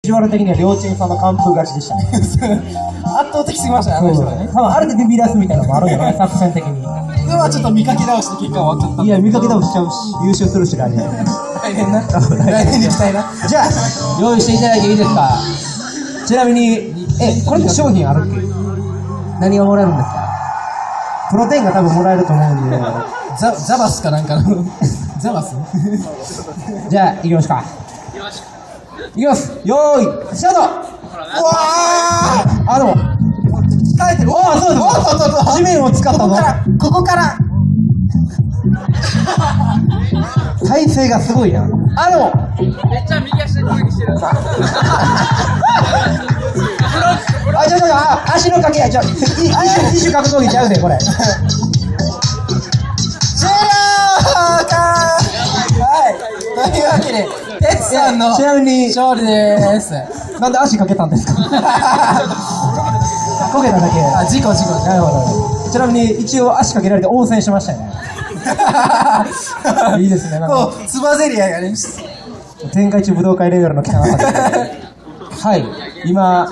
ジュアル的には両チームさんの完封勝ちでしたね。圧倒的すぎましたね、あの人はね。多分あれでビビらすみたいなのもあるんよね、作戦的に。ではちょっと見かけ直して結果終わっちゃったんで。いや、見かけ倒しちゃうし、優勝するし、来年。来年な。来年に行きたいな。じゃあ、用意していただいていいですか。ちなみに、これって商品あるっけ？何がもらえるんですか？プロテインが多分もらえると思うんで。ザバスかなんかの。ザバスじゃあ、行きますか。行きます。よーい、スタート。うわー、でも、耐えてる。おー、そうです。地面を使ったの。ここから。体勢がすごいな。でも、めっちゃ右足で攻撃してる。足の掛け合い、一種格闘技ちゃうで、これ。終了かー。はい。というわけで、哲さんのちなみに勝利でーす。なんで足かけたんですか？こけただけ。あ、事故。なるほど。ちなみに一応足かけられて応戦しましたよね。いいですね。なんかこう、つばぜり合いがね。天下一武道会レベルの汚かった。はい、今。